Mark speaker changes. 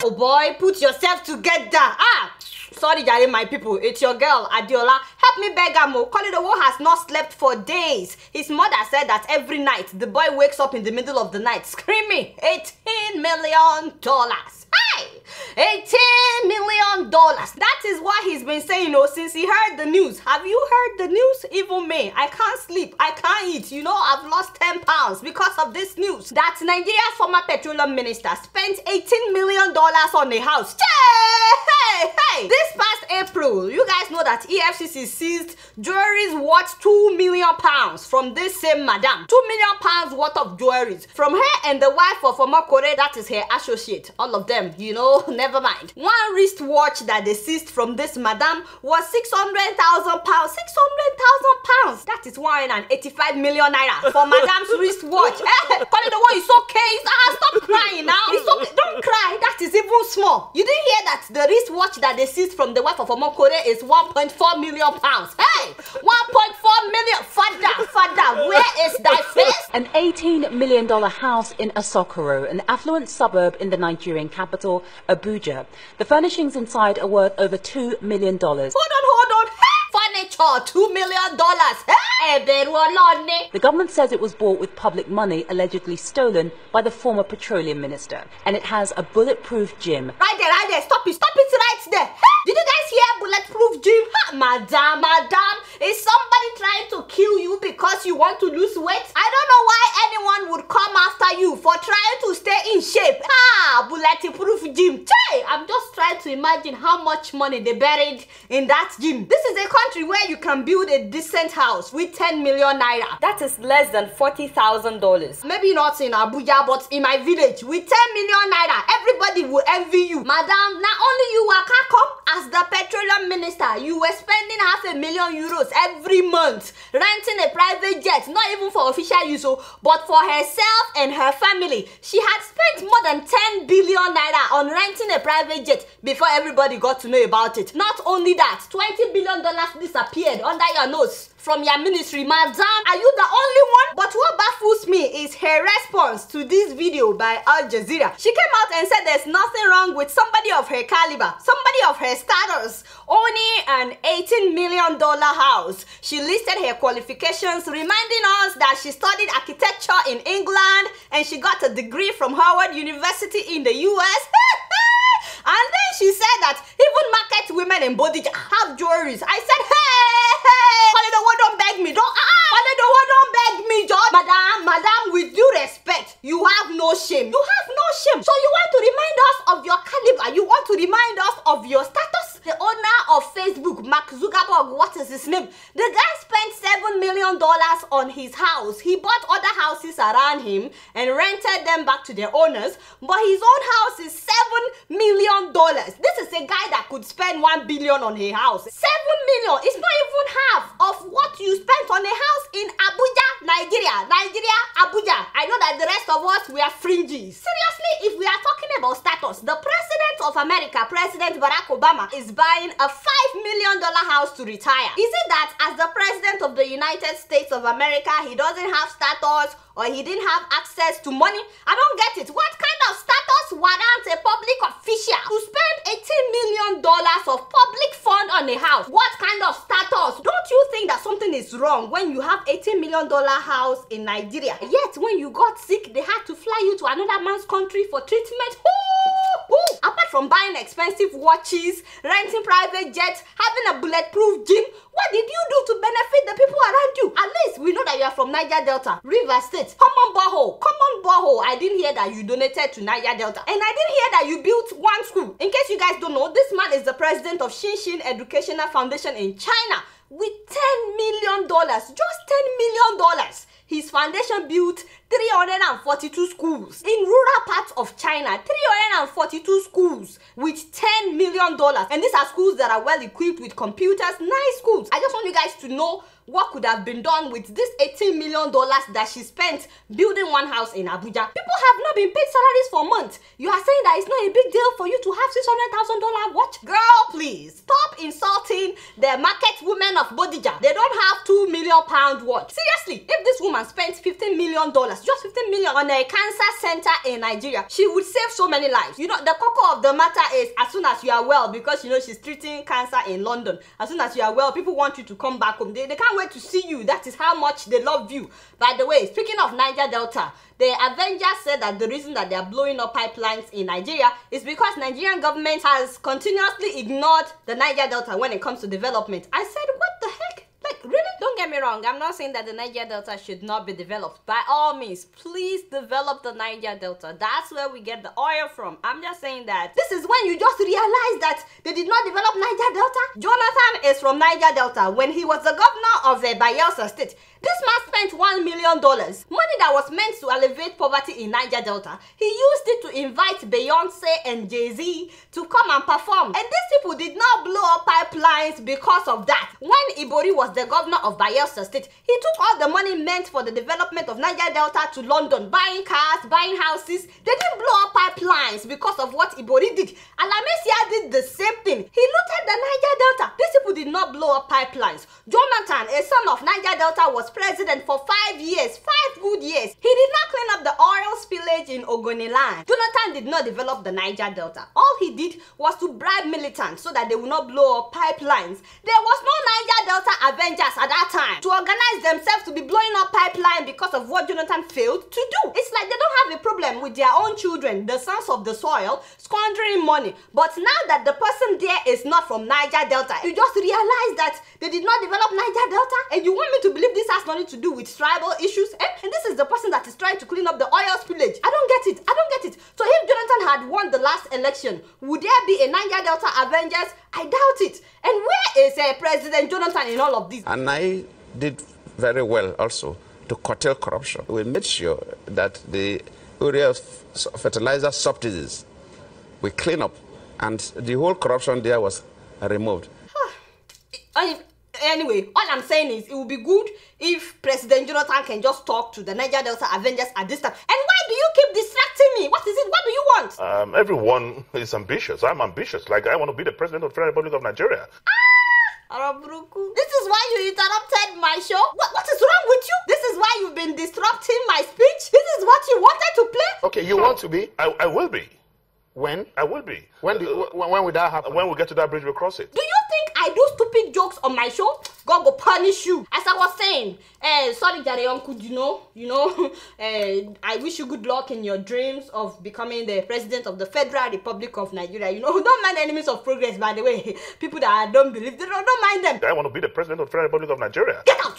Speaker 1: Oh boy, put yourself together. Sorry, Jare, my people. It's your girl, Adeola. Help me beg Amo. Kolidowo has not slept for days. His mother said that every night, the boy wakes up in the middle of the night screaming, $18 million. Hey! $18 million. That is what he's been saying, since he heard the news. Have you heard the news? Even me. I can't sleep. I can't eat. I've lost 10 pounds because of this news. That Nigeria's former petroleum minister spent $18 million on a house. Hey! This past April, you guys know that EFCC seized jewelries worth £2 million from this same madam. £2 million worth of jewelries from her and the wife of former Kore, that is her associate. All of them, never mind. One wristwatch that they seized from this madam was £600,000. £600,000. That is 185 million naira for madam's wristwatch. Call it the one is okay. Stop crying now. It's okay. Don't cry. That is even small. You didn't hear that the wristwatch that they seized from the wife of Omokore is 1.4 million pounds. Hey, 1.4 million. Father, where is thy face?
Speaker 2: An $18 million house in Asokoro, an affluent suburb in the Nigerian capital, Abuja. The furnishings inside are worth over $2 million.
Speaker 1: Hold on. Furniture, $2 million.
Speaker 2: The government says it was bought with public money allegedly stolen by the former Petroleum Minister, and it has a bulletproof gym.
Speaker 1: Right there. Stop it right there. Did you guys hear bulletproof gym? Madam, is somebody trying to kill you because you want to lose weight? I don't know why anyone would come after you for trying to stay in shape. Bulletproof gym. I'm just trying to imagine how much money they buried in that gym. This is a country where you can build a decent house with 10 million naira. That is less than $40,000. Maybe not in Abuja, but in my village with 10 million naira, everybody will envy you. Madam, not only you were come as the petroleum minister, you were spending €500,000 every month renting a private jet, not even for official use, but for herself and her family. She had spent more than 10 billion naira on renting a private jet before everybody got to know about it. Not only that, $20 billion disappeared under your nose from your ministry. Madam, are you the only one? But what baffles me is her response to this video by Al Jazeera. She came out and said there's nothing wrong with somebody of her caliber, somebody of her status, owning an $18 million house. She listed her qualifications, reminding us that she studied architecture in England and she got a degree from Harvard University in the US. And then she said that even market women in Bodija have jewelries. I said, hey, don't beg me. Don't beg me, George. Madam, with due respect, you have no shame. You have no shame. So you want to remind us of your caliber? You want to remind us of your status? The owner of Facebook, Mark Zuckerberg, what is his name? The guy spent $7 million on his house. He bought other houses around him and rented them back to their owners. But his own house is $7 million. This is a guy that could spend $1 billion on a house. $7 million is not even half of what you spent on a house in Abuja, Nigeria, Abuja. I know that the rest of us, we are fringes. Seriously, if we are talking about status, the president of America, President Barack Obama, is buying a $5 million house to retire. Is it that as the president of the United States of America, he doesn't have status or he didn't have access to money? I don't get it. What kind of status warrants a public official to spend $18 million of public fund on a house? What kind of status? Don't you think that something is wrong when you have $18 million house in Nigeria? Yet when you got sick, they had to fly you to another man's country for treatment? Apart from buying expensive watches, renting private jets, having a bulletproof gym, what did you do to benefit the people around you? At least we know that you are from Niger Delta, River State. Common borehole. I didn't hear that you donated to Niger Delta. And I didn't hear that you built one school. In case you guys don't know, this man is the president of Shinshin Educational Foundation in China with $10 million. Just $10 million. His foundation built 342 schools in rural parts of China. 342 schools with $10 million. And these are schools that are well equipped with computers. Nice schools. I just want you guys to know what could have been done with this $18 million that she spent building one house in Abuja. People have not been paid salaries for months. You are saying that it's not a big deal for you to have $600,000 watch? Girl, please stop insulting the the market women of Bodija, they don't have £2 million watch. Seriously, if this woman spent $15 million, just 15 million on a cancer center in Nigeria, she would save so many lives. You know, the cocoa of the matter is, as soon as you are well, because you know she's treating cancer in London, as soon as you are well, people want you to come back home. They can't wait to see you. That is how much they love you. By the way, speaking of Niger Delta, the Avengers said that the reason that they are blowing up pipelines in Nigeria is because Nigerian government has continuously ignored the Niger Delta when it comes to development. I said, what the heck? Like, really? Don't get me wrong, I'm not saying that the Niger Delta should not be developed. By all means, please develop the Niger Delta. That's where we get the oil from. I'm just saying that this is when you just realize that they did not develop Niger Delta. Jonathan is from Niger Delta. When he was the governor of Bayelsa State, this man spent $1 million, money that was meant to alleviate poverty in Niger Delta. He used it to invite Beyonce and Jay-Z to come and perform. And these people did not blow up pipelines because of that. When Ibori was the governor of Bayelsa State, he took all the money meant for the development of Niger Delta to London, buying cars, buying houses. They didn't blow up pipelines because of what Ibori did. Alamesia did the same thing. He looted the Niger Delta. These people did not blow up pipelines. Jonathan, a son of Niger Delta, was president for 5 years, 5 good years. He did not clean up the oil spillage in Ogoniland. Jonathan did not develop the Niger Delta. All he did was to bribe militants so that they would not blow up pipelines. There was no Niger Delta Avengers at that time to organize themselves to be blowing up pipeline because of what Jonathan failed to do. It's like they don't have a problem with their own children, the sons of the soil, squandering money. But now that the person there is not from Niger Delta, you just realize that they did not develop Niger Delta, and you want me to believe this has nothing to do with tribal issues? And this is the person that is trying to clean up the oil spillage. I don't get it. I don't get it. So if Jonathan had won the last election, would there be a Niger Delta Avengers? I doubt it. And where is President Jonathan in all of this?
Speaker 3: And I did very well also to curtail corruption. We made sure that the area of fertilizer subsidies we clean up, and the whole corruption there was removed.
Speaker 1: Anyway, all I'm saying is it would be good if President Jonathan can just talk to the Niger Delta Avengers at this time. And why do you keep distracting me? What is it? What do you want?
Speaker 4: Everyone is ambitious. I'm ambitious. Like, I want to be the president of the Federal Republic of Nigeria.
Speaker 1: This is why you interrupted my show? What is wrong with you? This is why you've been disrupting my speech? This is what you wanted to play?
Speaker 5: Okay, you want to be?
Speaker 4: I will be.
Speaker 5: When?
Speaker 4: I will be.
Speaker 5: When will that happen?
Speaker 4: When we get to that bridge, we'll cross it.
Speaker 1: Do you think I do stupid jokes on my show? God will punish you. As I was saying, sorry, Jare Uncle, I wish you good luck in your dreams of becoming the president of the Federal Republic of Nigeria. You know, don't mind enemies of progress, by the way. People that don't believe, don't mind them.
Speaker 4: I want to be the president of the Federal Republic of Nigeria.
Speaker 1: Get out!